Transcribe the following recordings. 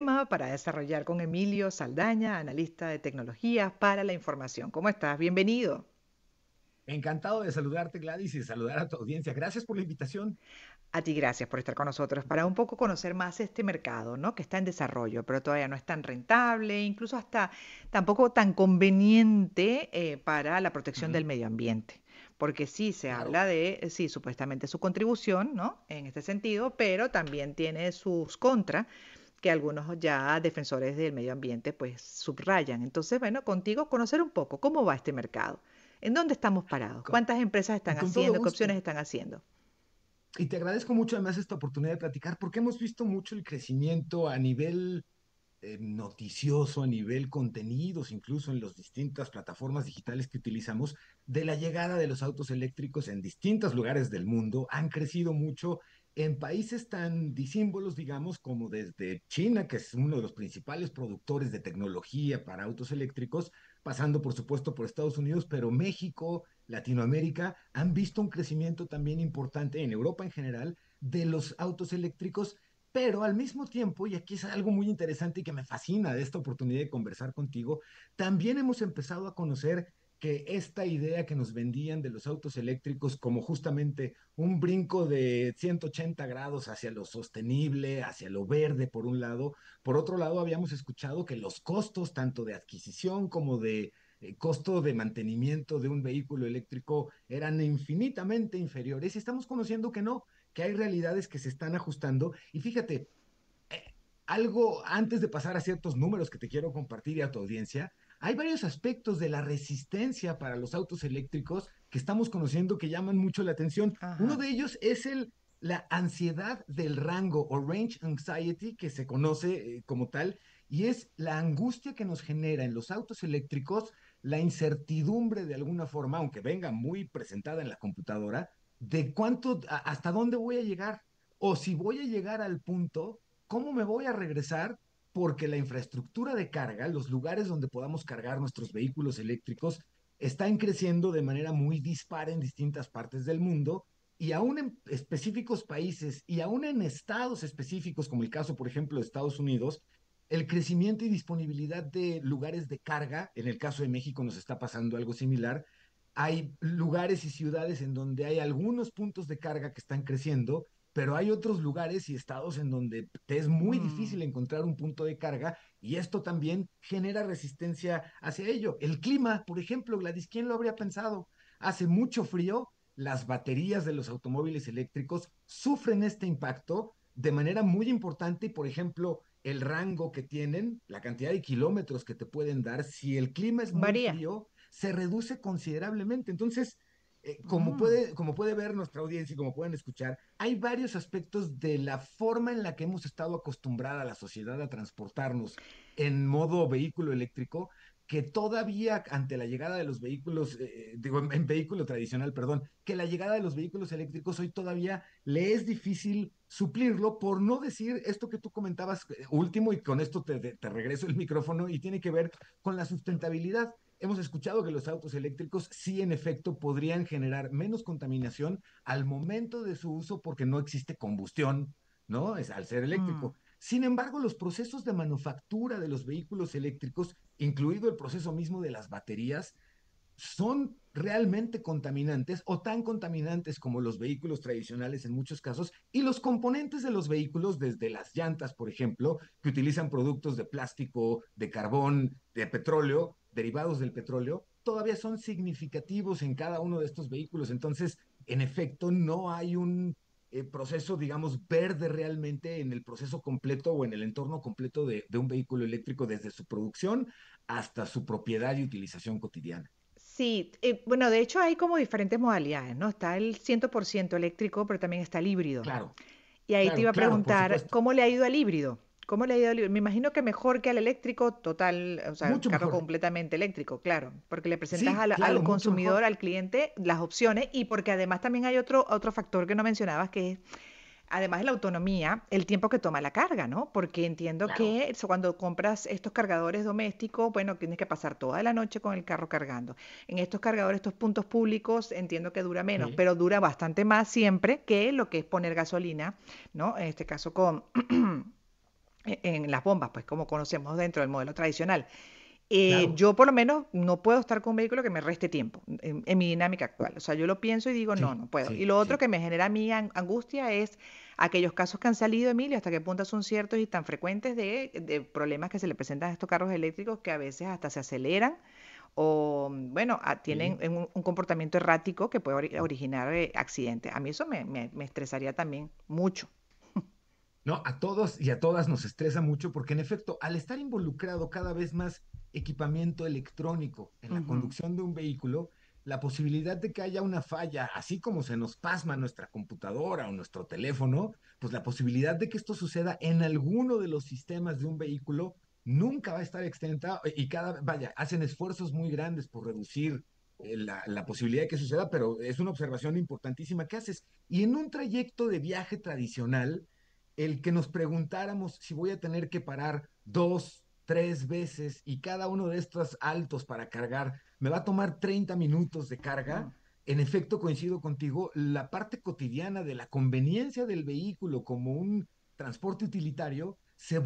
tema para desarrollar con Emilio Saldaña, analista de tecnologías para la información. ¿Cómo estás? Bienvenido. Encantado de saludarte, Gladys, y de saludar a tu audiencia. Gracias por la invitación. A ti gracias por estar con nosotros para un poco conocer más este mercado, ¿no? Que está en desarrollo, pero todavía no es tan rentable, incluso hasta tampoco tan conveniente para la protección Ujú. del medio ambiente. Porque sí se Claro. habla de, sí, supuestamente su contribución, ¿no? En este sentido, pero también tiene sus contras que algunos ya defensores del medio ambiente pues subrayan. Entonces, bueno, contigo conocer un poco cómo va este mercado, en dónde estamos parados, Con, cuántas empresas están con todo haciendo, qué opciones gusto. están haciendo. Y te agradezco mucho además esta oportunidad de platicar porque hemos visto mucho el crecimiento a nivel noticioso, a nivel contenidos, incluso en las distintas plataformas digitales que utilizamos, de la llegada de los autos eléctricos en distintos lugares del mundo. Han crecido mucho en países tan disímbolos, digamos, como desde China, que es uno de los principales productores de tecnología para autos eléctricos, pasando por supuesto por Estados Unidos, pero México, Latinoamérica, han visto un crecimiento también importante en Europa en general de los autos eléctricos, pero al mismo tiempo, y aquí es algo muy interesante y que me fascina de esta oportunidad de conversar contigo, también hemos empezado a conocer que esta idea que nos vendían de los autos eléctricos como justamente un brinco de 180 grados hacia lo sostenible, hacia lo verde, por un lado. Por otro lado, habíamos escuchado que los costos, tanto de adquisición como de costo de mantenimiento de un vehículo eléctrico, eran infinitamente inferiores. Y estamos conociendo que hay realidades que se están ajustando. Y fíjate, eh, algo antes de pasar a ciertos números que te quiero compartir y a tu audiencia, hay varios aspectos de la resistencia para los autos eléctricos que estamos conociendo que llaman mucho la atención. Uno Ajá. de ellos es la ansiedad del rango o range anxiety, que se conoce como tal, y es la angustia que nos genera en los autos eléctricos, la incertidumbre de alguna forma, aunque venga muy presentada en la computadora, de hasta dónde voy a llegar, o si voy a llegar al punto, ¿cómo me voy a regresar? Porque la infraestructura de carga, los lugares donde podamos cargar nuestros vehículos eléctricos, están creciendo de manera muy dispar en distintas partes del mundo, y aún en específicos países y aún en estados específicos, como el caso, por ejemplo, de Estados Unidos, el crecimiento y disponibilidad de lugares de carga, en el caso de México nos está pasando algo similar. Hay lugares y ciudades en donde hay algunos puntos de carga que están creciendo, pero hay otros lugares y estados en donde te es muy Mm. difícil encontrar un punto de carga, y esto también genera resistencia hacia ello. El clima, por ejemplo, Gladys, ¿quién lo habría pensado? Hace mucho frío, las baterías de los automóviles eléctricos sufren este impacto de manera muy importante, y por ejemplo, el rango que tienen, la cantidad de kilómetros que te pueden dar, si el clima es muy Varía. frío, se reduce considerablemente. Entonces, Mm. como puede ver nuestra audiencia y como pueden escuchar, hay varios aspectos de la forma en la que hemos estado acostumbrada a la sociedad a transportarnos en modo vehículo eléctrico, que todavía ante la llegada de los vehículos, digo, en vehículo tradicional, perdón, que la llegada de los vehículos eléctricos hoy todavía le es difícil suplirlo, por no decir esto que tú comentabas último, y con esto te regreso el micrófono, y tiene que ver con la sustentabilidad. Hemos escuchado que los autos eléctricos sí, en efecto, podrían generar menos contaminación al momento de su uso porque no existe combustión, ¿no? Es al ser Mm. eléctrico. Sin embargo, los procesos de manufactura de los vehículos eléctricos, incluido el proceso mismo de las baterías, son realmente contaminantes o tan contaminantes como los vehículos tradicionales en muchos casos, y los componentes de los vehículos, desde las llantas, por ejemplo, que utilizan productos de plástico, de carbón, de petróleo, derivados del petróleo, todavía son significativos en cada uno de estos vehículos. Entonces, en efecto, no hay un proceso, digamos, verde realmente en el proceso completo o en el entorno completo de un vehículo eléctrico, desde su producción hasta su propiedad y utilización cotidiana. Sí, bueno, de hecho hay como diferentes modalidades, ¿no? Está el 100% eléctrico, pero también está el híbrido. Claro, Y ahí te iba claro, a claro, por preguntar, supuesto. ¿cómo le ha ido al híbrido? ¿Cómo le ha ido al híbrido? Me imagino que mejor que al eléctrico total, o sea, el Mucho carro mejor. completamente eléctrico, claro, porque le presentas Sí, al claro, mucho consumidor, mejor. al cliente, las opciones y porque además también hay otro factor que no mencionabas, que es además de la autonomía, el tiempo que toma la carga, ¿no? Porque entiendo Claro. que cuando compras estos cargadores domésticos, bueno, tienes que pasar toda la noche con el carro cargando. En estos cargadores, estos puntos públicos, entiendo que dura menos, Sí, pero dura bastante más siempre que lo que es poner gasolina, ¿no? En este caso con en las bombas, pues como conocemos dentro del modelo tradicional. Claro, Yo por lo menos no puedo estar con un vehículo que me reste tiempo en mi dinámica actual. O sea, yo lo pienso y digo, no, sí, no puedo. Y sí, lo otro sí. que me genera a mí angustia es aquellos casos que han salido, Emilio, hasta qué punto son ciertos y tan frecuentes de problemas que se le presentan a estos carros eléctricos que a veces hasta se aceleran o, bueno, tienen Sí. un comportamiento errático que puede originar accidentes. A mí eso me estresaría también mucho. No, a todos y a todas nos estresa mucho porque en efecto, al estar involucrado cada vez más equipamiento electrónico en la Ujú. conducción de un vehículo, la posibilidad de que haya una falla, así como se nos pasma nuestra computadora o nuestro teléfono, pues la posibilidad de que esto suceda en alguno de los sistemas de un vehículo nunca va a estar extenta y vaya, hacen esfuerzos muy grandes por reducir la posibilidad de que suceda, pero es una observación importantísima que haces. Y en un trayecto de viaje tradicional, el que nos preguntáramos si voy a tener que parar 2, 3 veces y cada uno de estos altos para cargar me va a tomar 30 minutos de carga, Mm. en efecto coincido contigo, la parte cotidiana de la conveniencia del vehículo como un transporte utilitario se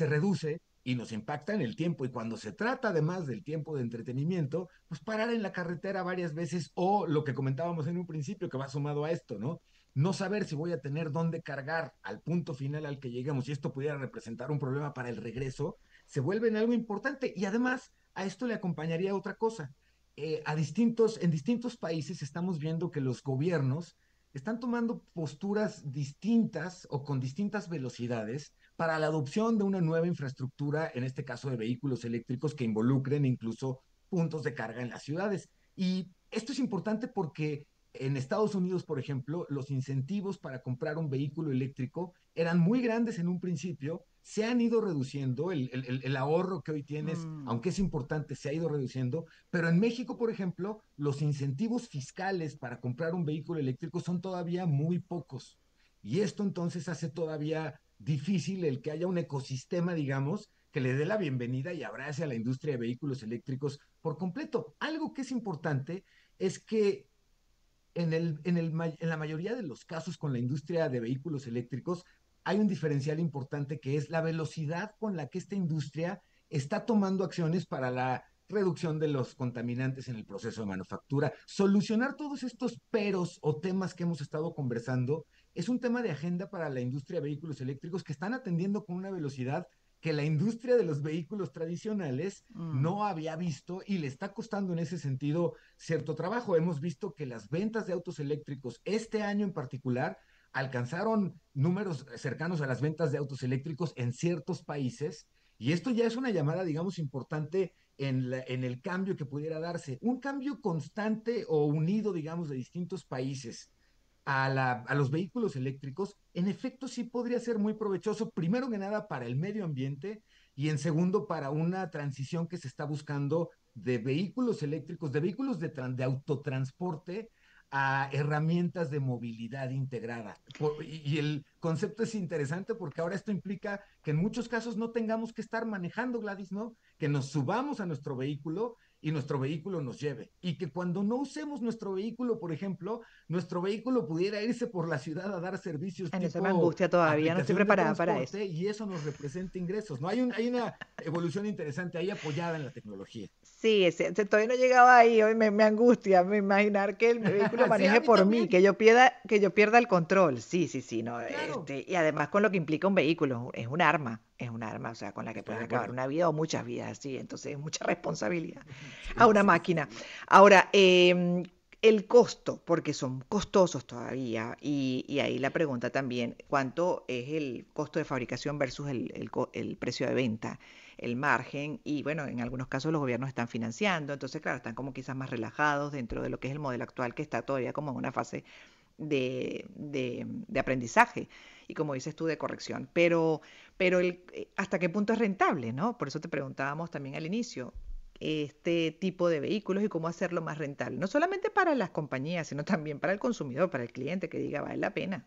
reduce y nos impacta en el tiempo. Y cuando se trata además del tiempo de entretenimiento, pues parar en la carretera varias veces o lo que comentábamos en un principio que va sumado a esto, ¿no? No saber si voy a tener dónde cargar al punto final al que lleguemos y esto pudiera representar un problema para el regreso, se vuelve en algo importante. Y además a esto le acompañaría otra cosa. En distintos países estamos viendo que los gobiernos están tomando posturas distintas o con distintas velocidades para la adopción de una nueva infraestructura, en este caso de vehículos eléctricos que involucren incluso puntos de carga en las ciudades. Y esto es importante porque en Estados Unidos, por ejemplo, los incentivos para comprar un vehículo eléctrico eran muy grandes en un principio, se han ido reduciendo, el ahorro que hoy tienes, Mm. aunque es importante, se ha ido reduciendo, pero en México, por ejemplo, los incentivos fiscales para comprar un vehículo eléctrico son todavía muy pocos. Y esto entonces hace todavía difícil el que haya un ecosistema, digamos, que le dé la bienvenida y abrace a la industria de vehículos eléctricos por completo. Algo que es importante es que en la mayoría de los casos con la industria de vehículos eléctricos hay un diferencial importante que es la velocidad con la que esta industria está tomando acciones para la reducción de los contaminantes en el proceso de manufactura. Solucionar todos estos peros o temas que hemos estado conversando es un tema de agenda para la industria de vehículos eléctricos que están atendiendo con una velocidad que la industria de los vehículos tradicionales Mm. no había visto y le está costando en ese sentido cierto trabajo. Hemos visto que las ventas de autos eléctricos este año en particular alcanzaron números cercanos a las ventas de autos eléctricos en ciertos países y esto ya es una llamada, digamos, importante en el cambio que pudiera darse. Un cambio constante o unido, digamos, de distintos países a los vehículos eléctricos, en efecto sí podría ser muy provechoso, primero que nada para el medio ambiente y en segundo para una transición que se está buscando de vehículos eléctricos, de vehículos de autotransporte a herramientas de movilidad integrada. Y el concepto es interesante porque ahora esto implica que en muchos casos no tengamos que estar manejando, Gladys, ¿no? Que nos subamos a nuestro vehículo y nuestro vehículo nos lleve. Y que cuando no usemos nuestro vehículo, por ejemplo, nuestro vehículo pudiera irse por la ciudad a dar servicios En eso me tipo angustia todavía, no estoy aplicación de preparada para eso. transporte y eso nos representa ingresos, ¿no? Hay una evolución interesante ahí apoyada en la tecnología. Sí, todavía no he llegado ahí, hoy me angustia me imaginar que el vehículo Sí, a maneje mí por mí, también, que yo pierda el control. Sí, sí, sí, no, claro. y además con lo que implica un vehículo, es un arma, o sea, con la que Estoy puedes de acabar acuerdo. una vida o muchas vidas, sí, entonces es mucha responsabilidad a Sí, una sí, sí, máquina. sí. Ahora, el costo, porque son costosos todavía, y ahí la pregunta también, ¿cuánto es el costo de fabricación versus el precio de venta? El margen y bueno, en algunos casos los gobiernos están financiando, entonces claro, están como quizás más relajados dentro de lo que es el modelo actual que está todavía como en una fase de aprendizaje y como dices tú, de corrección. Pero hasta qué punto es rentable, ¿no? Por eso te preguntábamos también al inicio este tipo de vehículos y cómo hacerlo más rentable, no solamente para las compañías, sino también para el consumidor, para el cliente que diga vale la pena.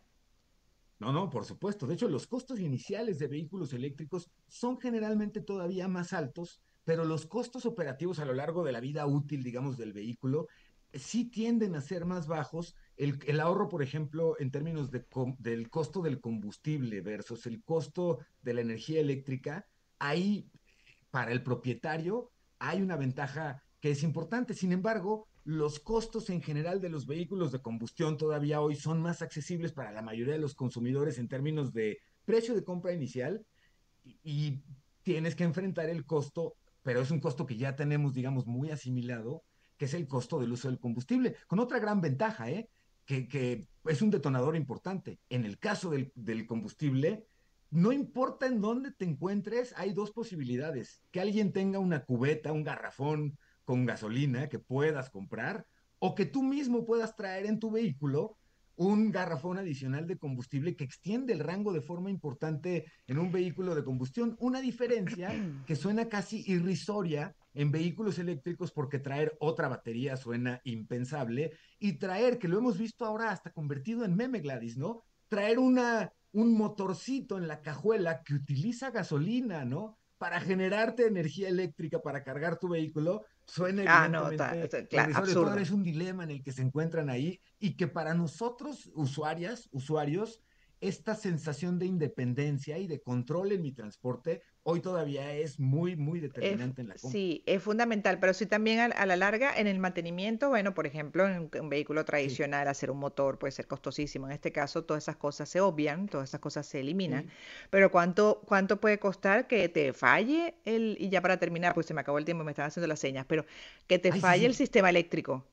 No, no, por supuesto. De hecho, los costos iniciales de vehículos eléctricos son generalmente todavía más altos, pero los costos operativos a lo largo de la vida útil, digamos, del vehículo, sí tienden a ser más bajos el ahorro, por ejemplo, en términos del costo del combustible versus el costo de la energía eléctrica, ahí para el propietario hay una ventaja que es importante. Sin embargo, los costos en general de los vehículos de combustión todavía hoy son más accesibles para la mayoría de los consumidores en términos de precio de compra inicial y tienes que enfrentar el costo, pero es un costo que ya tenemos, digamos, muy asimilado, que es el costo del uso del combustible, con otra gran ventaja, ¿eh? Que es un detonador importante. En el caso del combustible, no importa en dónde te encuentres, hay dos posibilidades. Que alguien tenga una cubeta, un garrafón con gasolina que puedas comprar, o que tú mismo puedas traer en tu vehículo un garrafón adicional de combustible que extiende el rango de forma importante en un vehículo de combustión. Una diferencia que suena casi irrisoria en vehículos eléctricos porque traer otra batería suena impensable y traer, que lo hemos visto ahora hasta convertido en meme, Gladys, ¿no? Traer un motorcito en la cajuela que utiliza gasolina, ¿no? Para generarte energía eléctrica para cargar tu vehículo, suena Ah, no, evidentemente claro, irrisorio. Todavía absurdo. es un dilema en el que se encuentran ahí y que para nosotros, usuarios, esta sensación de independencia y de control en mi transporte hoy todavía es muy, muy determinante en la compra. Sí, es fundamental, pero sí también a la larga en el mantenimiento, bueno, por ejemplo, en un vehículo Sí, tradicional, hacer un motor puede ser costosísimo. En este caso, todas esas cosas se obvian, todas esas cosas se eliminan. sí. Pero ¿cuánto puede costar que te falle y ya para terminar, pues se me acabó el tiempo, me están haciendo las señas, pero que te Ay, sí, falle el sí. sistema eléctrico,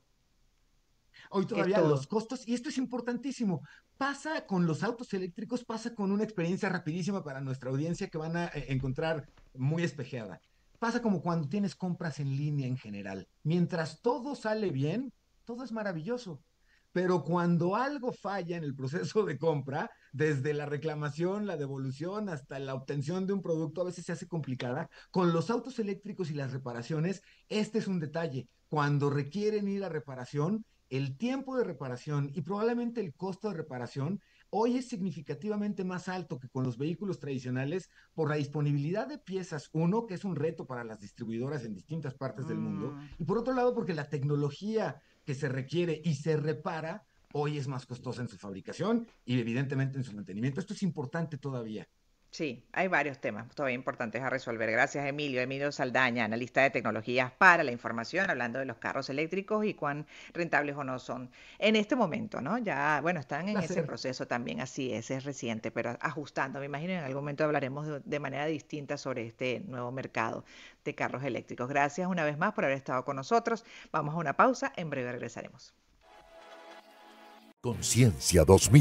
Hoy que es todavía los todo. costos, y esto es importantísimo, pasa con los autos eléctricos, pasa con una experiencia rapidísima para nuestra audiencia que van a encontrar muy espejeada. Pasa como cuando tienes compras en línea en general. Mientras todo sale bien, todo es maravilloso. Pero cuando algo falla en el proceso de compra, desde la reclamación, la devolución, hasta la obtención de un producto, a veces se hace complicada. Con los autos eléctricos y las reparaciones, este es un detalle. Cuando requieren ir a reparación, el tiempo de reparación y probablemente el costo de reparación hoy es significativamente más alto que con los vehículos tradicionales por la disponibilidad de piezas, uno, que es un reto para las distribuidoras en distintas partes del mundo, Mm. y por otro lado, porque la tecnología que se requiere y se repara hoy es más costosa en su fabricación y evidentemente en su mantenimiento. Esto es importante todavía. Sí, hay varios temas todavía importantes a resolver. Gracias, Emilio. Emilio Saldaña, analista de tecnologías para la información, hablando de los carros eléctricos y cuán rentables o no son en este momento, ¿no? Ya, bueno, están en ese Placer. proceso también, así es reciente, pero ajustando. Me imagino en algún momento hablaremos de manera distinta sobre este nuevo mercado de carros eléctricos. Gracias una vez más por haber estado con nosotros. Vamos a una pausa, en breve regresaremos. Conciencia 2000.